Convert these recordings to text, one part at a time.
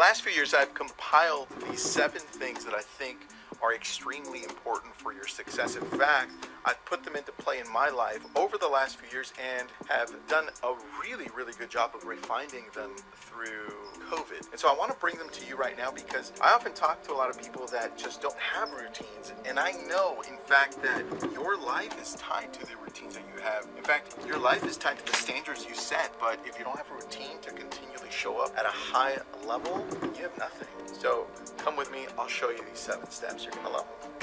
last few years, I've compiled these 7 things that I think are extremely important for your success. In fact, I've put them into play in my life over the last few years and have done a really, really good job of refining them through COVID. And so I want to bring them to you right now because I often talk to a lot of people that just don't have routines. And I know, in fact, that your life is tied to the routines that you have. In fact, your life is tied to the standards you set. But if you don't have a routine to continually show up at a high level, you have nothing. So come with me. I'll show you these 7 steps. You're going to love them.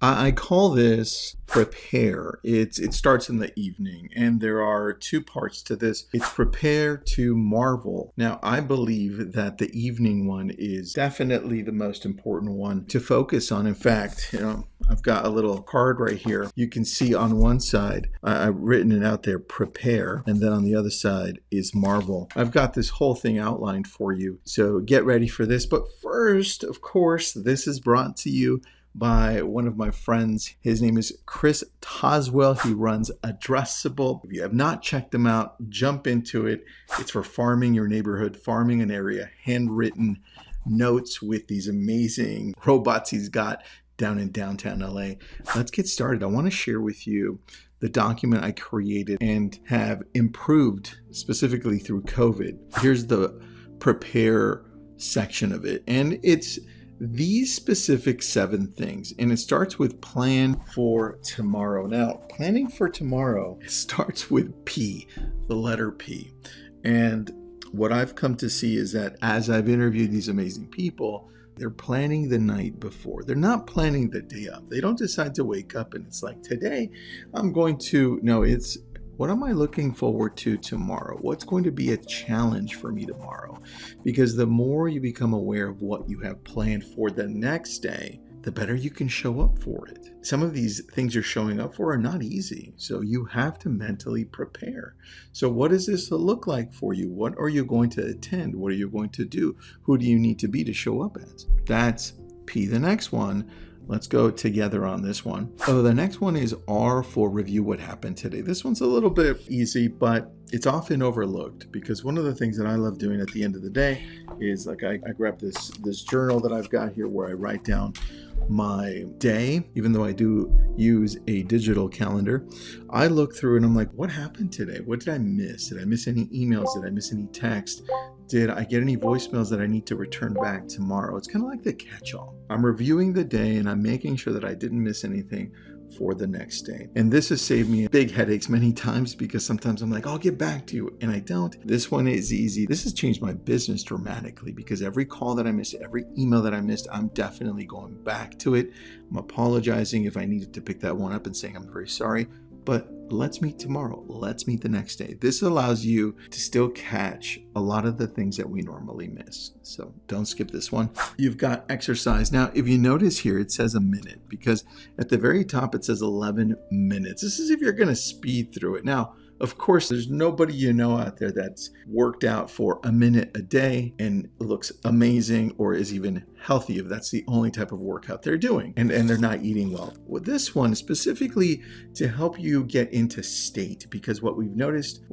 I call this prepare. It starts in the evening, and there are 2 parts to this. It's prepare to marvel. Now, I believe that the evening one is definitely the most important one to focus on. In fact, I've got a little card right here. You can see on one side, I've written it out there, prepare, and then on the other side is marvel. I've got this whole thing outlined for you, so get ready for this. But first, of course, this is brought to you by one of my friends. His name is Chris Toswell. He runs Addressable. If you have not checked him out, jump into it. It's for farming your neighborhood, farming an area, handwritten notes with these amazing robots he's got down in downtown LA. Let's get started. I want to share with you the document I created and have improved specifically through COVID. Here's the prepare section of it. And it's these specific 7 things, and it starts with plan for tomorrow. Now, planning for tomorrow starts with P, the letter P. And what I've come to see is that as I've interviewed these amazing people, they're planning the night before. They're not planning the day up. They don't decide to wake up and it's like, today I'm going to, no, it's what am I looking forward to tomorrow? What's going to be a challenge for me tomorrow? Because the more you become aware of what you have planned for the next day, the better you can show up for it. Some of these things you're showing up for are not easy, so you have to mentally prepare. So what does this look like for you? What are you going to attend? What are you going to do? Who do you need to be to show up as? That's P. The next one, let's go together on this one. Oh, the next one is R for review what happened today. This one's a little bit easy, but it's often overlooked because one of the things that I love doing at the end of the day is like I grab this journal that I've got here where I write down my day. Even though I do use a digital calendar, I look through and I'm like, what happened today? What did I miss? Did I miss any emails? Did I miss any text? Did I get any voicemails that I need to return back tomorrow? It's kind of like the catch-all. I'm reviewing the day and I'm making sure that I didn't miss anything for the next day. And this has saved me big headaches many times because sometimes I'm like, I'll get back to you, and I don't. This one is easy. This has changed my business dramatically because every call that I missed, every email that I missed, I'm definitely going back to it. I'm apologizing if I needed to pick that one up and saying I'm very sorry, but let's meet tomorrow. Let's meet the next day. This allows you to still catch a lot of the things that we normally miss. So don't skip this one. You've got exercise. Now, if you notice here, it says a minute because at the very top, it says 11 minutes. This is if you're going to speed through it. Now, of course, there's nobody you know out there that's worked out for a minute a day and looks amazing or is even healthy if that's the only type of workout they're doing and they're not eating well. With this one specifically to help you get into state, because what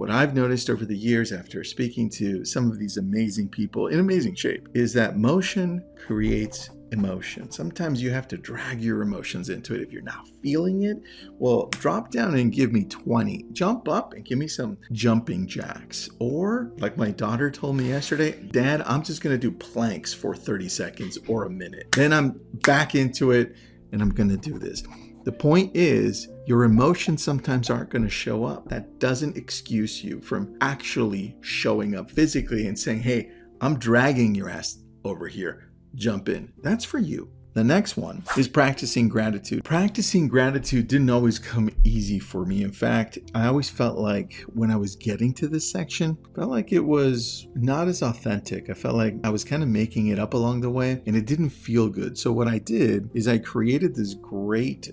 I've noticed over the years after speaking to some of these amazing people in amazing shape is that motion creates emotion. Sometimes you have to drag your emotions into it. If you're not feeling it, well, drop down and give me 20. Jump up and give me some jumping jacks. Or like my daughter told me yesterday, Dad, I'm just going to do planks for 30 seconds or a minute. Then I'm back into it and I'm going to do this. The point is, your emotions sometimes aren't going to show up. That doesn't excuse you from actually showing up physically and saying, hey, I'm dragging your ass over here. Jump in. That's for you. The next one is practicing gratitude. Practicing gratitude didn't always come easy for me. In fact, I always felt like when I was getting to this section, felt like it was not as authentic. I felt like I was kind of making it up along the way and it didn't feel good. So what I did is I created this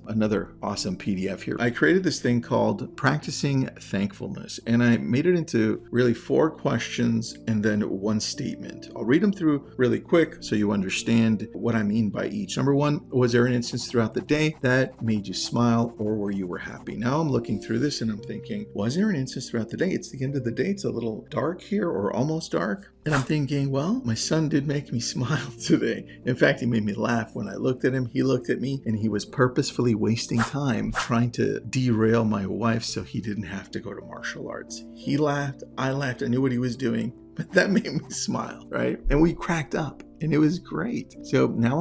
another awesome PDF here. I created this thing called Practicing Thankfulness, and I made it into really 4 questions and then 1 statement. I'll read them through really quick so you understand what I mean by each. Number 1, was there an instance throughout the day that made you smile or where you were happy? Now I'm looking through this and I'm thinking, was there an instance throughout the day? It's the end of the day. It's a little dark here or almost dark. And I'm thinking, well, my son did make me smile today. In fact, he made me laugh when I looked at him. He looked at me and he was purposefully wasting time trying to derail my wife so he didn't have to go to martial arts. He laughed. I laughed. I knew what he was doing, but that made me smile, right? And we cracked up. And it was great. So now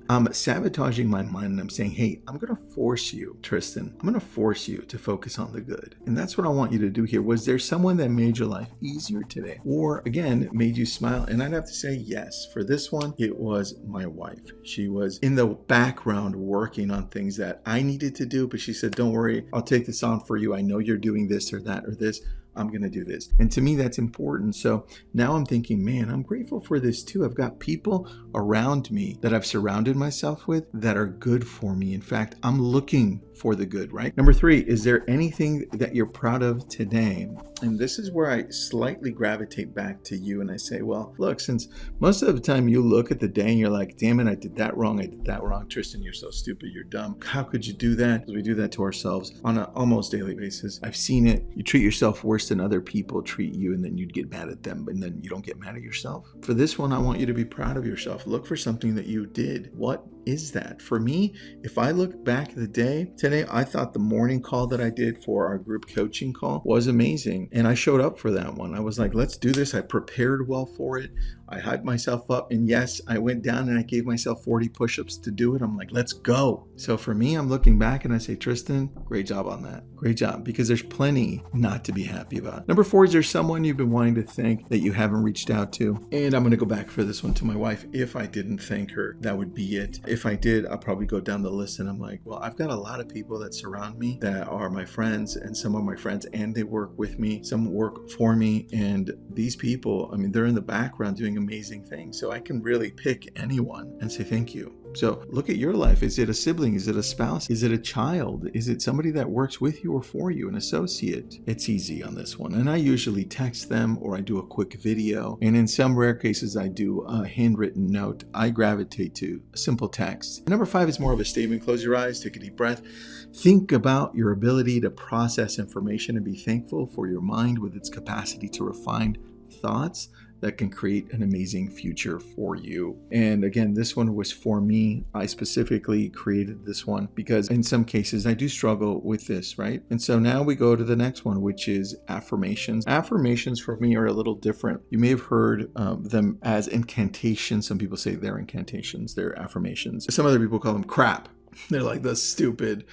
I'm sabotaging my mind and I'm saying, hey, I'm going to force you, Tristan. I'm going to force you to focus on the good. And that's what I want you to do here. Was there someone that made your life easier today? Or again, made you smile? And I'd have to say yes. For this one, it was my wife. She was in the background working on things that I needed to do, but she said, don't worry, I'll take this on for you. I know you're doing this or that or this. I'm going to do this. And to me, that's important. So now I'm thinking, man, I'm grateful for this too. I've got people around me that I've surrounded myself with that are good for me. In fact, I'm looking for the good, right? Number 3, is there anything that you're proud of today? And this is where I slightly gravitate back to you and I say, well, look, since most of the time you look at the day and you're like, damn it, I did that wrong. Tristan, you're so stupid. You're dumb. How could you do that? Because we do that to ourselves on an almost daily basis. I've seen it. You treat yourself worse than other people treat you, and then you'd get mad at them, and then you don't get mad at yourself. For this one, I want you to be proud of yourself. Look for something that you did. What is that? For me, if I look back at the day today, I thought the morning call that I did for our group coaching call was amazing. And I showed up for that one. I was like, let's do this. I prepared well for it. I hyped myself up. And yes, I went down and I gave myself 40 push-ups to do it. I'm like, let's go. So for me, I'm looking back and I say, Tristan, great job on that. Great job. Because there's plenty not to be happy about. Number 4, is there someone you've been wanting to thank that you haven't reached out to? And I'm going to go back for this one to my wife. If I didn't thank her, that would be it. If I did, I'll probably go down the list and I'm like, well, I've got a lot of people that surround me that are my friends, and some of my friends, and they work with me, some work for me. And these people, I mean, they're in the background doing amazing things. So I can really pick anyone and say thank you. So look at your life. Is it a sibling? Is it a spouse? Is it a child? Is it somebody that works with you or for you, an associate? It's easy on this one. And I usually text them or I do a quick video. And in some rare cases, I do a handwritten note. I gravitate to a simple text. Number 5 is more of a statement. Close your eyes, take a deep breath. Think about your ability to process information and be thankful for your mind with its capacity to refine thoughts that can create an amazing future for you. And again, this one was for me. I specifically created this one because in some cases I do struggle with this, right? And so now we go to the next one, which is affirmations. Affirmations for me are a little different. You may have heard them as incantations. Some people say they're incantations, they're affirmations. Some other people call them crap. They're like, that's stupid.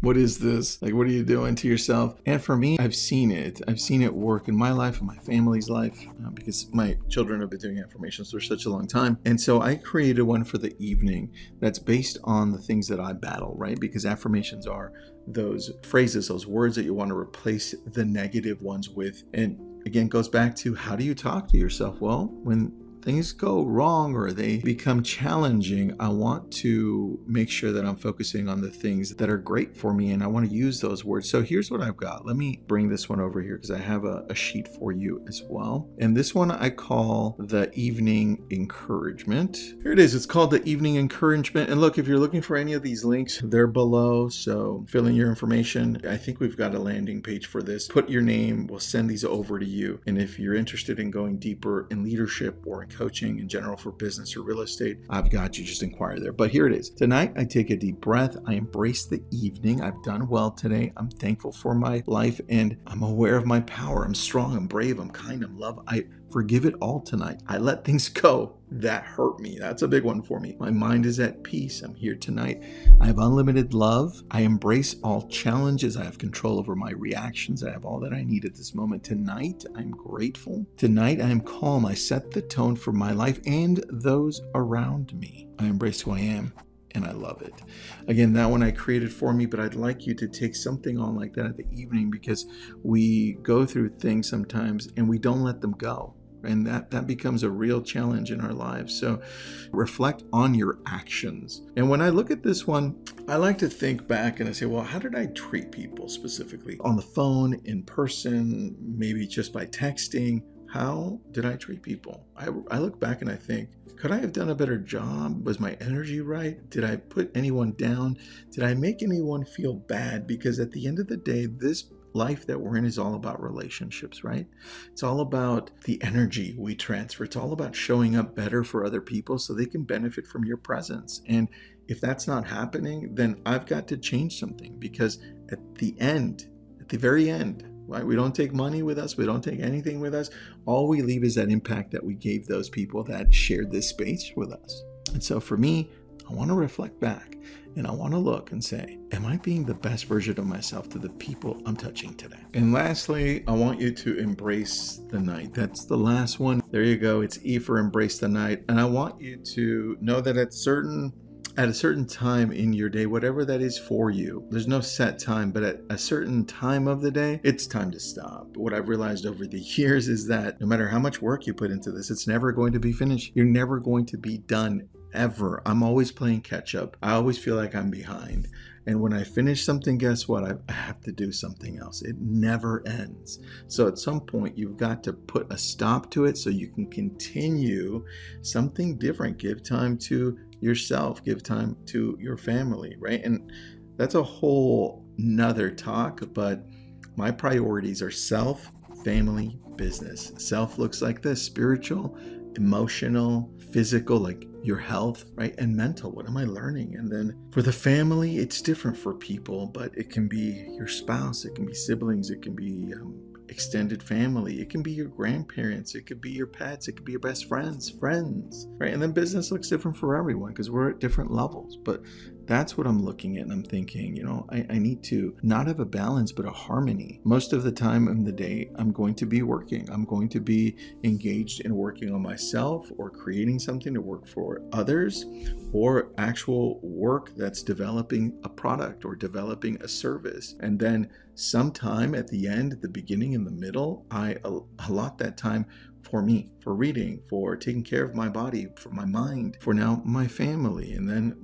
What is this? Like, what are you doing to yourself? And for me, I've seen it. I've seen it work in my life and my family's life because my children have been doing affirmations for such a long time. And so I created one for the evening that's based on the things that I battle, right? Because affirmations are those phrases, those words that you want to replace the negative ones with. And again, goes back to, how do you talk to yourself? Well, when things go wrong or they become challenging, I want to make sure that I'm focusing on the things that are great for me, and I want to use those words. So here's what I've got. Let me bring this one over here because I have a sheet for you as well. And this one I call the evening encouragement. Here it is. It's called the evening encouragement. And look, if you're looking for any of these links, they're below. So fill in your information. I think we've got a landing page for this. Put your name. We'll send these over to you. And if you're interested in going deeper in leadership or in coaching in general for business or real estate, I've got you. Just inquire there. But here it is. Tonight, I take a deep breath. I embrace the evening. I've done well today. I'm thankful for my life and I'm aware of my power. I'm strong. I'm brave. I'm kind. I'm love. I forgive it all tonight. I let things go that hurt me. That's a big one for me. My mind is at peace. I'm here tonight. I have unlimited love. I embrace all challenges. I have control over my reactions. I have all that I need at this moment. Tonight, I'm grateful. Tonight, I am calm. I set the tone for my life and those around me. I embrace who I am, and I love it. Again, that one I created for me, but I'd like you to take something on like that at the evening, because we go through things sometimes and we don't let them go. And that becomes a real challenge in our lives. So reflect on your actions. And when I look at this one, I like to think back and I say, well, how did I treat people specifically? On the phone, in person, maybe just by texting. How did I treat people? I look back and I think, could I have done a better job? Was my energy right? Did I put anyone down? Did I make anyone feel bad? Because at the end of the day, this life that we're in is all about relationships, right? It's all about the energy we transfer. It's all about showing up better for other people so they can benefit from your presence. And if that's not happening, then I've got to change something, because at the very end, right? We don't take money with us. We don't take anything with us. All we leave is that impact that we gave those people that shared this space with us. And so for me, I want to reflect back and I want to look and say, am I being the best version of myself to the people I'm touching today? And lastly, I want you to embrace the night. That's the last one. There you go. It's E for embrace the night. And I want you to know that at a certain time in your day, whatever that is for you, there's no set time, but at a certain time of the day, it's time to stop. What I've realized over the years is that no matter how much work you put into this, it's never going to be finished. You're never going to be done, ever. I'm always playing catch up. I always feel like I'm behind. And when I finish something, guess what? I have to do something else. It never ends. So at some point, you've got to put a stop to it so you can continue something different. Give time to yourself, give time to your family, right? And that's a whole nother talk, but my priorities are self, family, business. Self looks like this: spiritual, emotional, physical, like your health, right? And mental, what am I learning? And then for the family, it's different for people, but it can be your spouse, it can be siblings, it can be extended family, it can be your grandparents, it could be your pets, it could be your best friends, right? And then business looks different for everyone because we're at different levels. But that's what I'm looking at, and I'm thinking, I need to not have a balance, but a harmony. Most of the time in the day, I'm going to be working. I'm going to be engaged in working on myself or creating something to work for others, or actual work that's developing a product or developing a service. And then sometime at the end, at the beginning, in the middle, I allot that time for me, for reading, for taking care of my body, for my mind, for now my family, and then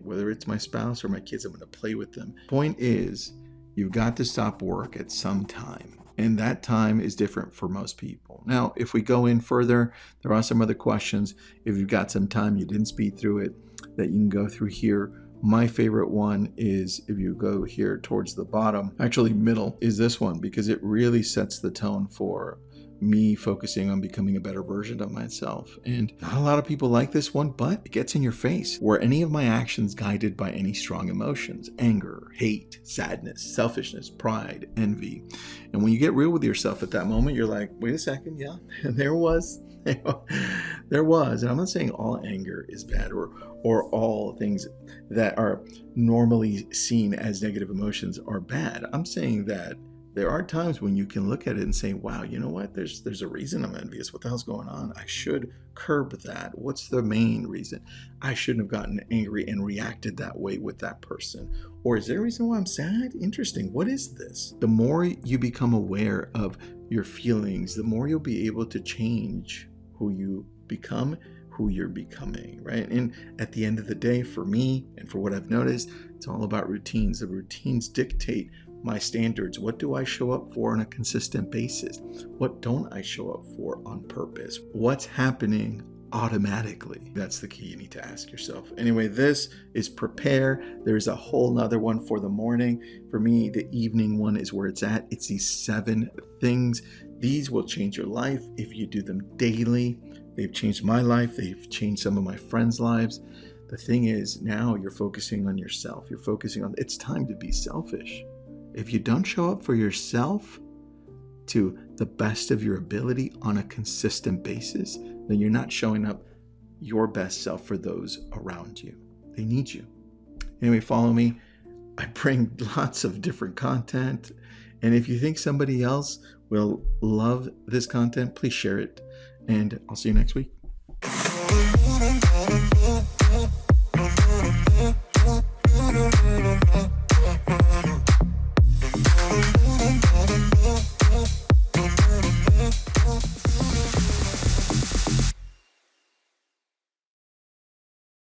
whether it's my spouse or my kids, I'm going to play with them. Point is, you've got to stop work at some time. And that time is different for most people. Now, if we go in further, there are some other questions. If you've got some time, you didn't speed through it, that you can go through here. My favorite one is if you go here towards the bottom, actually middle, is this one, because it really sets the tone for me focusing on becoming a better version of myself. And not a lot of people like this one, but it gets in your face. Were any of my actions guided by any strong emotions? Anger, hate, sadness, selfishness, pride, envy. And when you get real with yourself at that moment, you're like, wait a second, yeah, there was. And I'm not saying all anger is bad or all things that are normally seen as negative emotions are bad. I'm saying that there are times when you can look at it and say, wow, you know what? There's a reason I'm envious. What the hell's going on? I should curb that. What's the main reason? I shouldn't have gotten angry and reacted that way with that person. Or is there a reason why I'm sad? Interesting. What is this? The more you become aware of your feelings, the more you'll be able to change who you become, who you're becoming, right? And at the end of the day, for me and for what I've noticed, it's all about routines. The routines dictate my standards. What do I show up for on a consistent basis? What don't I show up for on purpose? What's happening automatically? That's the key you need to ask yourself. Anyway, this is prepare. There's a whole nother one for the morning. For me, the evening one is where it's at. It's these 7 things. These will change your life if you do them daily. They've changed my life. They've changed some of my friends' lives. The thing is, now you're focusing on yourself. You're focusing on, it's time to be selfish. If you don't show up for yourself to the best of your ability on a consistent basis, then you're not showing up your best self for those around you. They need you. Anyway, follow me. I bring lots of different content. And if you think somebody else will love this content, please share it. And I'll see you next week.